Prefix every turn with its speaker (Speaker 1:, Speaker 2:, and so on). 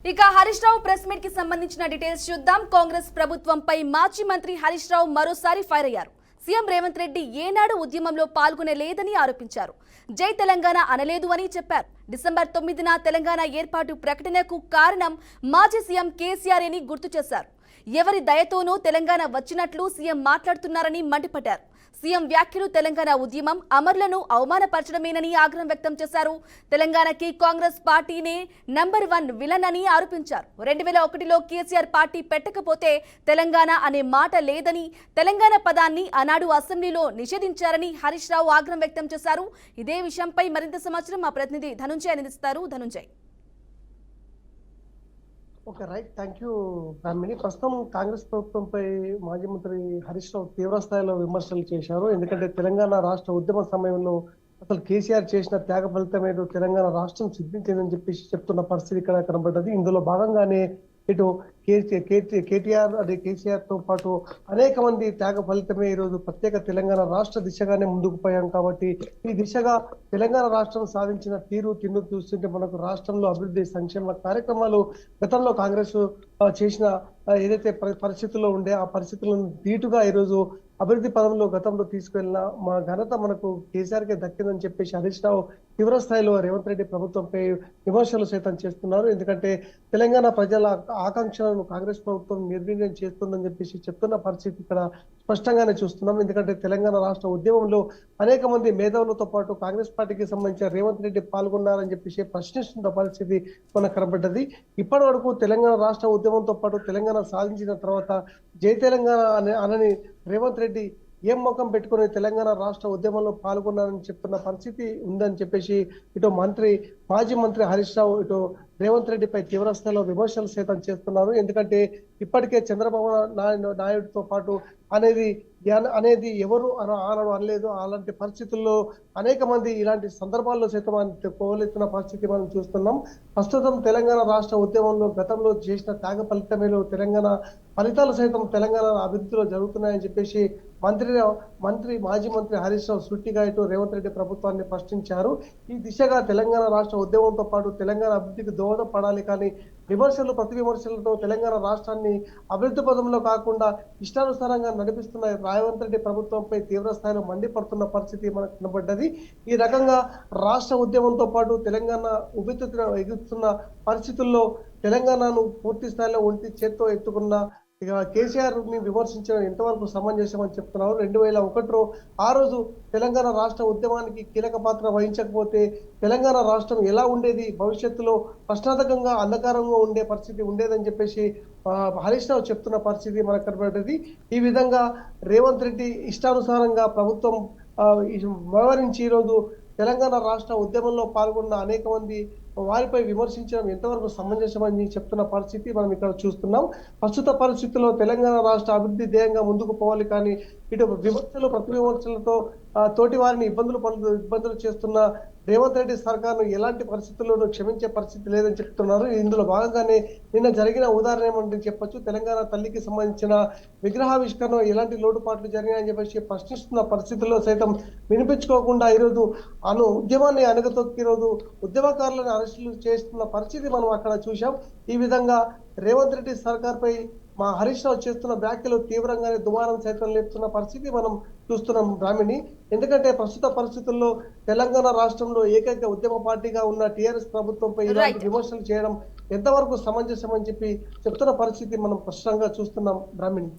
Speaker 1: ఇక Harish Rao press meet కి సంబంధించిన డీటెయిల్స్ చూద్దాం. కాంగ్రెస్ ప్రభుత్వంపై మాజీ మంత్రి హరీష్ రావు మరోసారి ఫైర్ అయ్యారు. సీఎం రేవంత్ రెడ్డి ఏనాడు ఉద్యమంలో పాల్గొనలేదని ఆరోపించారు. జై తెలంగాణ అనలేదు అని చెప్పారు. డిసెంబర్ 9న తెలంగాణ ఏర్పాటు ప్రకటనకు కారణం మాజీ సీఎం కేసీఆర్ అని గుర్తు చేశారు. ఎవరి దయతోనూ తెలంగాణ వచ్చినట్లు సీఎం మాట్లాడుతున్నారని మండిపడ్డారు. సీఎం వ్యాఖ్యలు తెలంగాణ ఉద్యమం అమరులను అవమానపరచడమేనని ఆగ్రహం వ్యక్తం చేశారు. తెలంగాణకి కాంగ్రెస్ పార్టీనే #1 విలన్ అని ఆరోపించారు. 2001లో కేసీఆర్ పార్టీ పెట్టకపోతే తెలంగాణ అనే మాట లేదని, తెలంగాణ పదాన్ని ఆనాడు అసెంబ్లీలో నిషేధించారని హరీష్ రావు ఆగ్రహం వ్యక్తం చేశారు. ఇదే విషయంపై మరింత సమాచారం మా ప్రతినిధి ధనుంజయ్ అందిస్తారు. Dhananjay.
Speaker 2: Okay, right. Thank you Brahmani. ప్రస్తుతం కాంగ్రెస్ ప్రభుత్వంపై మాజీ మంత్రి హరీష్ రావు తీవ్ర స్థాయిలో విమర్శలు చేశారు. ఎందుకంటే తెలంగాణ రాష్ట్ర ఉద్యమ సమయంలో అసలు కేసీఆర్ చేసిన త్యాగ ఫలితం ఏదో తెలంగాణ రాష్ట్రం సిద్ధించిందని చెప్పేసి చెప్తున్న పరిస్థితి ఇక్కడ కనబడ్డది. ఇందులో భాగంగానే ఇటు కేటీఆర్ అదే కేసీఆర్ తో పాటు అనేక మంది త్యాగ ఫలితమే ఈరోజు ప్రత్యేక తెలంగాణ రాష్ట్ర దిశగానే ముందుకు పోయాం. కాబట్టి ఈ దిశగా తెలంగాణ రాష్ట్రం సాధించిన తీరు చూస్తుంటే మనకు రాష్ట్రంలో అభివృద్ధి సంక్షేమ కార్యక్రమాలు గతంలో కాంగ్రెస్ చేసిన ఏదైతే పరిస్థితుల్లో ఉండే ఆ పరిస్థితులను ధీటుగా ఈరోజు అభివృద్ధి పదంలో గతంలో తీసుకెళ్లిన మా ఘనత మనకు కేసీఆర్కే దక్కిందని చెప్పేసి హరీష్ రావు తీవ్ర స్థాయిలో రేవంత్ రెడ్డి ప్రభుత్వంపై విమర్శలు సైతం చేస్తున్నారు. ఎందుకంటే తెలంగాణ ప్రజల ఆకాంక్షలను కాంగ్రెస్ ప్రభుత్వం నిర్వీర్యం చేస్తుందని చెప్పేసి చెప్తున్న పరిస్థితి ఇక్కడ స్పష్టంగానే చూస్తున్నాం. ఎందుకంటే తెలంగాణ రాష్ట్ర ఉద్యమంలో అనేక మంది మేధావులతో పాటు కాంగ్రెస్ పార్టీకి సంబంధించిన రేవంత్ రెడ్డి పాల్గొన్నారని చెప్పేసి ప్రశ్నిస్తున్న పరిస్థితి మనకు కనబడ్డది. ఇప్పటి వరకు తెలంగాణ రాష్ట్ర ఉద్యమంతో పాటు తెలంగాణ సాధించిన తర్వాత జై తెలంగాణ అనని రేవంత్ రెడ్డి ఏం ముఖం పెట్టుకుని తెలంగాణ రాష్ట్ర ఉద్యమంలో పాల్గొన్నారని చెప్తున్న పరిస్థితి ఉందని చెప్పేసి ఇటు మాజీ మంత్రి హరీష్ రావు ఇటు రేవంత్ రెడ్డిపై తీవ్ర స్థాయిలో విమర్శలు సైతం చేస్తున్నారు. ఎందుకంటే ఇప్పటికే చంద్రబాబు నాయుడుతో పాటు అనేది ఎవరు అనలేదు. అలాంటి పరిస్థితుల్లో అనేక మంది ఇలాంటి సందర్భాల్లో సైతం కోలెత్తిన పరిస్థితి మనం చూస్తున్నాం. ప్రస్తుతం తెలంగాణ రాష్ట్ర ఉద్యమంలో గతంలో చేసిన త్యాగ ఫలితమేలో తెలంగాణ ఫలితాలు సైతం తెలంగాణ అభివృద్ధిలో జరుగుతున్నాయని చెప్పేసి మాజీ మంత్రి హరీష్ రావు సూటిగా ఇటు రేవంత్ రెడ్డి ప్రభుత్వాన్ని ప్రశ్నించారు. ఈ దిశగా తెలంగాణ రాష్ట్ర ఉద్యమంతో పాటు తెలంగాణ అభివృద్ధికి దోహదపడాలి, కానీ ప్రతి విమర్శలతో తెలంగాణ రాష్ట్రాన్ని అభివృద్ధి పదంలో కాకుండా ఇష్టానుసారంగా నడిపిస్తున్న రేవంత్ రెడ్డి ప్రభుత్వంపై తీవ్ర స్థాయిలో మండిపడుతున్న పరిస్థితి మనకు కనబడ్డది. ఈ రకంగా రాష్ట్ర ఉద్యమంతో పాటు తెలంగాణ ఎగుతున్న పరిస్థితుల్లో తెలంగాణను పూర్తి స్థాయిలో ఒంటి చేత్తో ఎత్తుకున్న ఇక కేసీఆర్ ని విమర్శించడం ఎంతవరకు సమంజసమని చెప్తున్నారు. 2001లో ఆ రోజు తెలంగాణ రాష్ట్ర ఉద్యమానికి కీలక పాత్ర వహించకపోతే తెలంగాణ రాష్ట్రం ఎలా ఉండేది, భవిష్యత్తులో ప్రశ్నార్థకంగా అంధకారంగా ఉండే పరిస్థితి ఉండేదని చెప్పేసి హరీష్ రావు చెప్తున్న పరిస్థితి మనకు కనబడ్డది. ఈ విధంగా రేవంత్ రెడ్డి ఇష్టానుసారంగా ప్రభుత్వం వ్యవహరించి ఈరోజు తెలంగాణ రాష్ట్ర ఉద్యమంలో పాల్గొన్న అనేక మంది వారిపై విమర్శించడం ఎంతవరకు సమంజసమని చెప్తున్న పరిస్థితి మనం ఇక్కడ చూస్తున్నాం. ప్రస్తుత పరిస్థితుల్లో తెలంగాణ రాష్ట్ర అభివృద్ధి ధ్యేయంగా ముందుకు పోవాలి, కానీ ఇటు ప్రతి విమర్శలతో తోటి వారిని ఇబ్బందులు చేస్తున్న రేవంత్ రెడ్డి సర్కార్ను ఎలాంటి పరిస్థితుల్లోనూ క్షమించే పరిస్థితి లేదని చెప్తున్నారు. ఇందులో భాగంగానే నిన్న జరిగిన ఉదాహరణ ఏమంటే చెప్పొచ్చు. తెలంగాణ తల్లికి సంబంధించిన విగ్రహావిష్కరణ ఎలాంటి లోటుపాట్లు జరిగాయని చెప్పేసి ప్రశ్నిస్తున్న పరిస్థితుల్లో సైతం వినిపించుకోకుండా ఈరోజు ఉద్యమాన్ని అణగతొక్కి ఈరోజు ఉద్యమకారులను అరెస్టులు చేస్తున్న పరిస్థితి మనం అక్కడ చూసాం. ఈ విధంగా రేవంత్ రెడ్డి సర్కార్పై మా హరీష్ రావు చేస్తున్న వ్యాఖ్యలు తీవ్రంగానే దుమారం సైతం లేపుతున్న పరిస్థితి మనం చూస్తున్నాం బ్రాహ్మణి. ఎందుకంటే ప్రస్తుత పరిస్థితుల్లో తెలంగాణ రాష్ట్రంలో ఏకైక ఉద్యమ పార్టీగా ఉన్న టీఆర్ఎస్ ప్రభుత్వంపై ఇలాంటి విమర్శలు చేయడం ఎంతవరకు సమంజసం అని చెప్పి చెప్తున్న పరిస్థితి మనం స్పష్టంగా చూస్తున్నాం బ్రాహ్మణి.